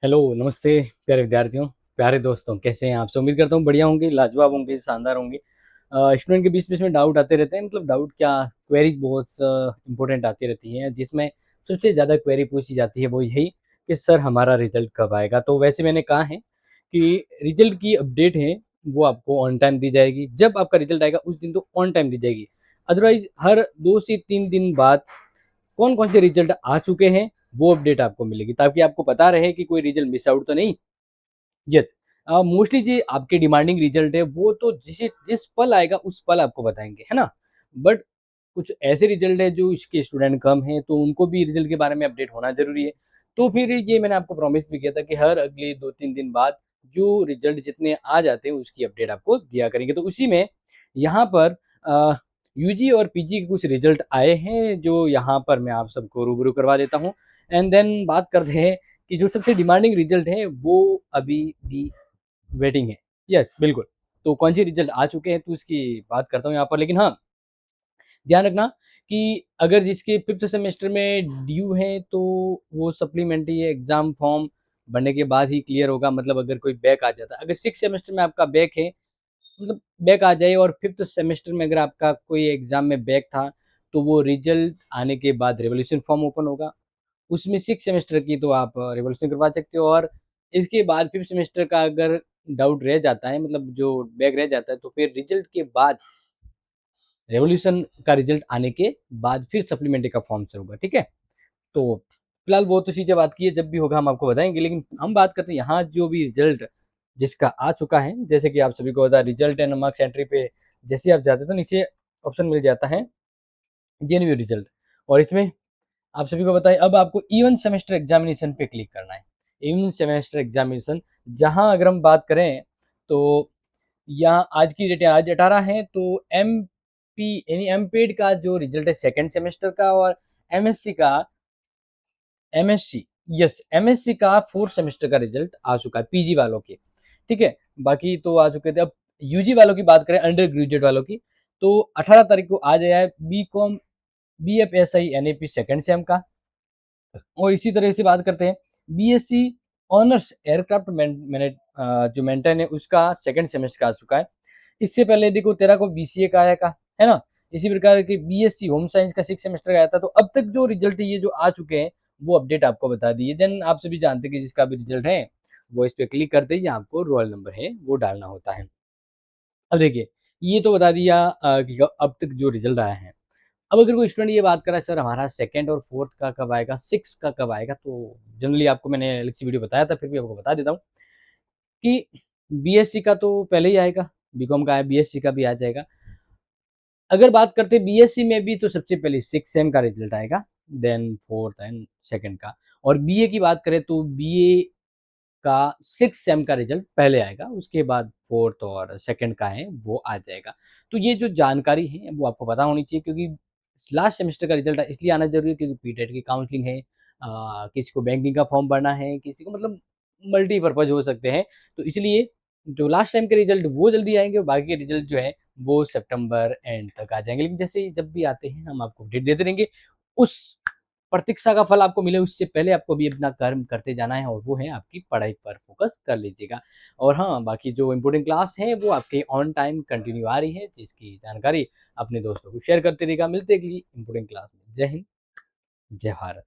Hello, नमस्ते प्यारे विद्यार्थियों, प्यारे दोस्तों, कैसे हैं आप सब? उम्मीद करता हूँ बढ़िया होंगे, लाजवाब होंगे, शानदार होंगे। स्टूडेंट के बीच-बीच में डाउट आते रहते हैं, मतलब डाउट क्या, क्वेरीज़ बहुत इम्पोर्टेंट आती रहती हैं, जिसमें सबसे ज़्यादा क्वेरी पूछी जाती है वो यही कि सर हमारा रिज़ल्ट कब आएगा? तो वैसे मैंने कहा है कि रिज़ल्ट की अपडेट है, वो आपको ऑन टाइम दी जाएगी। जब आपका रिज़ल्ट आएगा उस दिन तो ऑन टाइम दी जाएगी। अदरवाइज़ हर 2 से 3 दिन बाद कौन-कौन से रिज़ल्ट आ चुके हैं, वो अपडेट आपको मिलेगी, ताकि आपको पता रहे कि कोई रिज़ल्ट मिस आउट तो नहीं। यस। मोस्टली जो आपके डिमांडिंग रिजल्ट है वो तो जिस पल आएगा उस पल आपको बताएँगे, है ना? बट कुछ ऐसे रिजल्ट है जो इसके स्टूडेंट कम हैं, तो उनको भी रिजल्ट के बारे में अपडेट होना ज़रूरी है। तो फिर ये मैंने आपको प्रॉमिस भी किया था कि हर अगले 2-3 दिन बाद जो रिजल्ट जितने आ जाते हैं उसकी अपडेट आपको दिया करेंगे। तो उसी में यहाँ पर यूजी और पीजी के कुछ रिजल्ट आए हैं जो यहाँ पर मैं आप सबको रूबरू करवा देता हूँ। एंड देन बात करते हैं कि जो सबसे डिमांडिंग रिजल्ट है वो अभी भी वेटिंग है। यस, बिल्कुल। तो कौन से रिजल्ट आ चुके हैं तो उसकी बात करता हूँ यहाँ पर, लेकिन हाँ, ध्यान रखना कि अगर जिसके 5th सेमेस्टर में ड्यू है तो वो सप्लीमेंट्री एग्ज़ाम फॉर्म भरने के बाद ही क्लियर होगा। मतलब अगर कोई बैक आ जाता है, अगर 6th सेमेस्टर में आपका बैक है, मतलब बैक आ जाए और 5th सेमेस्टर में अगर आपका कोई एग्ज़ाम में बैक था, तो वो रिजल्ट आने के बाद रिवोल्यूशन फॉर्म ओपन होगा। उसमें 6 सेमेस्टर की तो आप रिवोल्यूशन करवा सकते हो, और इसके बाद 5th सेमेस्टर का अगर डाउट रह जाता है, मतलब जो बैक रह जाता है, तो फिर रिजल्ट के बाद रिवोल्यूशन का रिजल्ट आने के बाद फिर सप्लीमेंट्री का फॉर्म से होगा, ठीक है? तो फिलहाल वो तो चीज़ें बात की है, जब भी होगा हम आपको बताएँगे, लेकिन हम बात करते हैं यहाँ जो भी रिजल्ट जिसका आ चुका है, जैसे कि आप सभी को पता है रिजल्ट एंड मार्क्स एंट्री पे जैसे ही आप जाते हो तो नीचे ऑप्शन मिल जाता है जेन्युइन रिजल्ट, और इसमें आप सभी को पता है अब आपको इवन सेमेस्टर एग्जामिनेशन पे क्लिक करना है। इवन सेमेस्टर एग्जामिनेशन, जहाँ अगर हम बात करें तो यहाँ आज की डेट आज 18 है, तो एमपी यानी एमपेड का जो रिजल्ट है सेकंड सेमेस्टर का, और एमएससी का एमएससी यस एमएससी का 4th सेमेस्टर का रिजल्ट आ चुका है पीजी वालों के, ठीक है? बाकी तो आ चुके थे। अब यूजी वालों की बात करें, अंडर ग्रेजुएट वालों की, तो 18 तारीख को आ गया है B Com BFSI NEP second sem का। और इसी तरह से बात करते हैं बीएससी ऑनर्स एयरक्राफ्ट जो मेंटेन है उसका सेकंड सेमेस्टर का आ चुका है। इससे पहले देखो तेरा को बीसीए का आया का, है ना? इसी प्रकार के बीएससी होम साइंस का 6 सेमेस्टर का आया था। तो अब तक जो रिजल्ट है ये जो आ चुके हैं वो अपडेट आपको बता दी है। देन आप सभी जानते हैं कि जिसका भी रिजल्ट है वो इस पे क्लिक करते ही आपको रोल नंबर है वो डालना होता है। अब देखिए, ये तो बता दिया कि अब तक जो रिजल्ट आया है। अब अगर कोई स्टूडेंट ये बात कर रहा है सर हमारा सेकंड और फोर्थ का कब आएगा, 6 का कब आएगा, तो जनरली आपको मैंने अलग से वीडियो बताया था, फिर भी आपको बता देता हूँ कि बीएससी का तो पहले ही आएगा, बीकॉम का है, बीएससी का भी आ जाएगा। अगर बात करते हैं बीएससी में भी तो सबसे पहले 6 सेम का रिजल्ट आएगा, देन फोर्थ एंड सेकंड का। और बीए की बात करें तो बीए का 6 सेम का रिजल्ट पहले आएगा, उसके बाद फोर्थ और सेकंड का है वो आ जाएगा। तो ये जो जानकारी है वो आपको पता होनी चाहिए, क्योंकि लास्ट सेमेस्टर का रिजल्ट इसलिए आना ज़रूरी है क्योंकि पीटेट की काउंसलिंग है, किसी को बैंकिंग का फॉर्म भरना है, किसी को मतलब मल्टीपर्पज़ हो सकते हैं। तो इसलिए जो लास्ट टाइम के रिजल्ट वो जल्दी आएँगे और बाकी के रिजल्ट जो है वो सितंबर एंड तक आ जाएँगे। लेकिन जैसे ही जब भी आते हैं हम आपको अपडेट देते रहेंगे। उस प्रतीक्षा का फल आपको मिले उससे पहले आपको भी अपना कर्म करते जाना है, और वो है आपकी पढ़ाई पर फोकस कर लीजिएगा। और हाँ, बाकी जो इम्पोर्टेंट क्लास है वो आपके ऑन टाइम कंटिन्यू आ रही है, जिसकी जानकारी अपने दोस्तों को शेयर करते रहिएगा। मिलते हैं अगली इम्पोर्टेंट क्लास में। जय हिंद, जय भारत।